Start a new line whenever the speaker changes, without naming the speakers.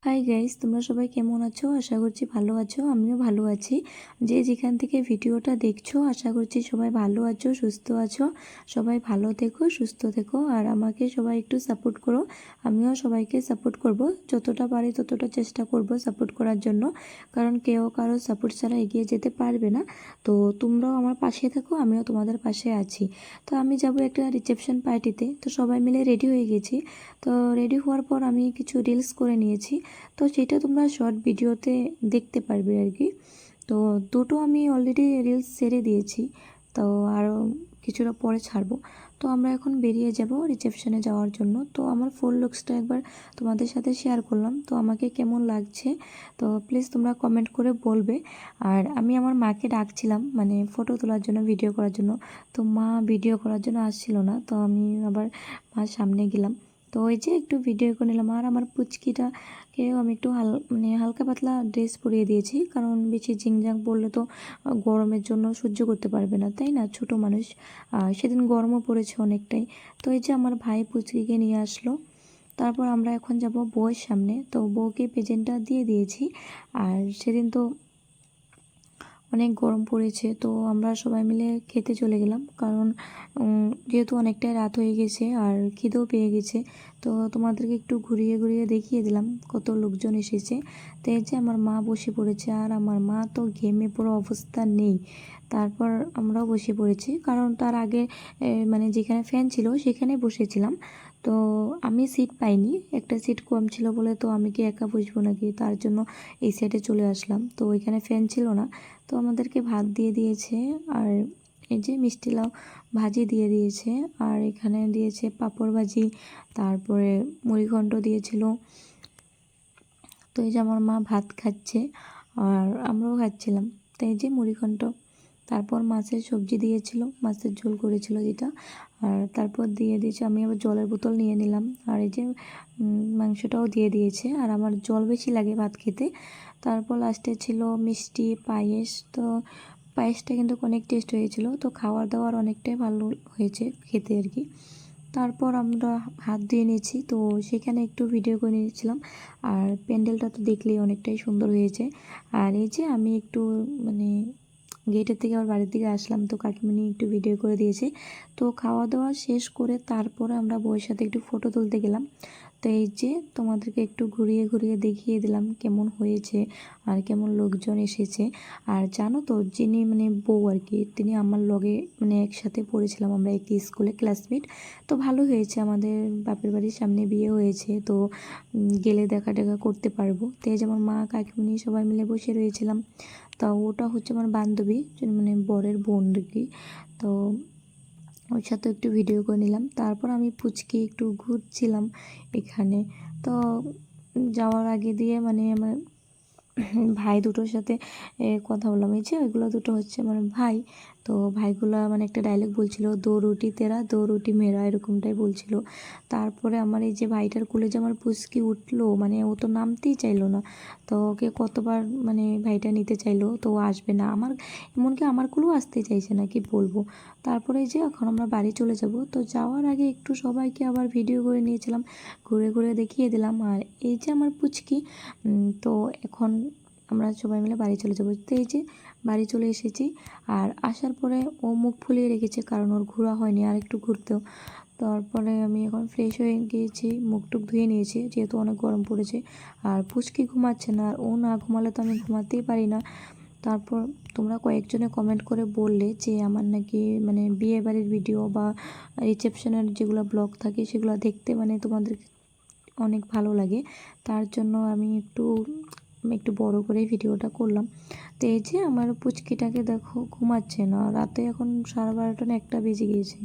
Hi guys, তোমরা সবাই কেমন আছো? আশা করছি ভালো আছো। আমিও ভালো আছি। যে যেখান থেকে ভিডিওটা দেখছো, আশা করছি সবাই ভালো আছো, সুস্থ আছো। সবাই ভালো থেকো, সুস্থ থেকো, আর আমাকে সবাই একটু সাপোর্ট করো। আমিও সবাইকে সাপোর্ট করব, যতটা পারি ততটা চেষ্টা করব সাপোর্ট করার জন্য, কারণ কেউ কারো সাপোর্ট ছাড়া এগিয়ে যেতে পারবে না। তো তোমরাও আমার পাশে থাকো, আমিও তোমাদের পাশে আছি। তো আমি যাব একটা রিসেপশন পার্টিতে, তো সবাই মিলে রেডি হয়ে গেছি। তো রেডি হওয়ার পর আমি কিছু রিলস করে নিয়েছি, তো সেটা তোমরা শর্ট ভিডিওতে দেখতে পারবে আর কি। তো দুটো আমি অলরেডি রিলস ছেড়ে দিয়েছি, তো আরও কিছুটা পরে ছাড়বো। তো আমরা এখন বেরিয়ে যাব রিসেপশনে যাওয়ার জন্য। তো আমার ফুল লুকসটা একবার তোমাদের সাথে শেয়ার করলাম, তো আমাকে কেমন লাগছে তো প্লিজ তোমরা কমেন্ট করে বলবে। আর আমি আমার মাকে ডাকছিলাম মানে ফটো তোলার জন্য, ভিডিও করার জন্য। তো মা ভিডিও করার জন্য আসছিল না, তো আমি আবার মার সামনে গেলাম। তো ওই যে একটু ভিডিও করে নিলাম। আর আমার পুচকিটাকেও আমি একটু হালকা পাতলা ড্রেস পরিয়ে দিয়েছি, কারণ বেশি ঝিংঝাং পরলে তো গরমের জন্য সহ্য করতে পারবে না, তাই না? ছোট মানুষ, সেদিন গরমও পড়েছে অনেকটাই। তো এই যে আমার ভাই পুচকিকে নিয়ে আসলো। তারপর আমরা এখন যাব বউয়ের সামনে। তো বউকে প্রেজেন্টটা দিয়ে দিয়েছি। আর সেদিন তো অনেক গরম পড়েছে, তো আমরা সবাই মিলে খেতে চলে গেলাম, কারণ যেহেতু অনেকটাই রাত হয়ে গেছে আর খিদেও পেয়ে গেছে। তো তোমাদেরকে একটু ঘুরিয়ে ঘুরিয়ে দেখিয়ে দিলাম কত লোকজন এসেছে। তো এই যে আমার মা বসে পড়েছে, আর আমার মা তো ঘেমে পুরো অবস্থা নেই। তারপর আমরাও বসে পড়েছি, কারণ তার আগে মানে যেখানে ফ্যান ছিল সেখানে বসেছিলাম। তো আমি সিট পাইনি, একটা সিট কম ছিল বলে, তো আমি কি একা বসবো নাকি, তার জন্য এই সাইডে চলে আসলাম। তো ওইখানে ফ্যান ছিল না। তো আমাদেরকে ভাত দিয়ে দিয়েছে, আর এই যে মিষ্টি লাউ ভাজি দিয়ে দিয়েছে, আর এখানে দিয়েছে পাঁপড় ভাজি, তারপরে মুড়িঘণ্ট দিয়েছিল। তো এই যে আমার মা ভাত খাচ্ছে আর আমরাও খাচ্ছিলাম। তো এই যে মুড়িঘণ্ট, তারপর মাছের সবজি দিয়েছিল, মাছের ঝোল করেছিল যেটা, আর তারপর দিয়ে দিয়েছে। আমি আবার জলের বোতল নিয়ে নিলাম, আর এই যে মাংসটাও দিয়ে দিয়েছে। আর আমার জল বেশি লাগে ভাত খেতে। তারপর লাস্টে ছিল মিষ্টি পায়েস। তো পায়েসটা কিন্তু অনেক টেস্ট হয়েছিল, তো খাওয়ার দাওয়ার অনেকটাই ভালো হয়েছে খেতে আর কি। তারপর আমরা হাত ধুয়ে নিয়েছি, তো সেখানে একটু ভিডিও করে নিয়েছিলাম। আর প্যান্ডেলটা তো দেখলেই অনেকটাই সুন্দর হয়েছে। আর এই যে আমি একটু মানে গেটের থেকে আবার বাড়ির দিকে আসলাম, তো কাকিমণি একটু ভিডিও করে দিয়েছে। তো খাওয়া দাওয়া শেষ করে তারপরে আমরা বউয়ের সাথে একটু ফটো তুলতে গেলাম। তো এই যে তোমাদেরকে একটু ঘুরিয়ে ঘুরিয়ে দেখিয়ে দিলাম কেমন হয়েছে আর কেমন লোকজন এসেছে। আর জানো তো, যিনি মানে বউ আর কি, তিনি আমার লগে মানে একসাথে পড়েছিলাম আমরা একই স্কুলে, ক্লাসমেট। তো ভালো হয়েছে, আমাদের বাপের বাড়ির সামনে বিয়ে হয়েছে, তো গেলে দেখা টেকা করতে পারবো। তো এই যেমন মা কাকিমণি সবাই মিলে বসে রয়েছিলাম। তা ওটা হচ্ছে আমার বান্ধবী, মানে বরের বোন আর কি। তো ওর সাথে একটু ভিডিও করে নিলাম। তারপর আমি পুচকে একটু ঘুরছিলাম এখানে। তো যাওয়ার আগে দিয়ে মানে আমার ভাই দুটোর সাথে কথা বললাম। এই যে ওইগুলো দুটো হচ্ছে আমার ভাই। তো ভাইগুলা মানে একটা ডায়লগ বলছিল, দো রুটি তেরা দো রুটি মেরা, এরকমটাই বলছিল। তারপরে আমার এই যে ভাইটার কোলে যে আমার পুচকি উঠলো, মানে ও তো নামতেই চাইলো না। তো ওকে কতবার মানে ভাইটা নিতে চাইলো, তো ও আসবে না, আমার এমনকি আমার কোলেও আসতে চাইছে না, কি বলবো। তারপরে এই যে এখন আমরা বাড়ি চলে যাব। তো যাওয়ার আগে একটু সবাইকে আবার ভিডিও করে নিয়েছিলাম, ঘুরে ঘুরে দেখিয়ে দিলাম। আর এই যে আমার পুচকি, তো এখন আমরা সবাই মিলে বাড়ি চলে যাবো। তো এই যে বাড়ি চলে এসেছি। আর আসার পরে ও মুখ ফুলিয়ে রেখেছে, কারণ ওর ঘোরা হয়নি, আর একটু ঘুরতেও। তারপরে আমি এখন ফ্রেশ হয়ে গিয়েছি, মুখ টুক ধুয়ে নিয়েছি, যেহেতু অনেক গরম পড়েছে। আর পুচকি ঘুমাচ্ছে না, আর ও না ঘুমালে তো আমি ঘুমাতেই পারি না। তারপর তোমরা কয়েকজনে কমেন্ট করে বললে যে আমার নাকি মানে বিয়ে বাড়ির ভিডিও বা রিসেপশনের যেগুলো ব্লগ থাকে সেগুলো দেখতে মানে তোমাদের অনেক ভালো লাগে। তার জন্য আমি একটু একটু বড় করে ভিডিওটা করলাম। তো এই যে আমার পুচকিটাকে দেখো ঘুমাচ্ছে না, রাতে এখন 12:30 না 1টা বেজে গিয়েছে।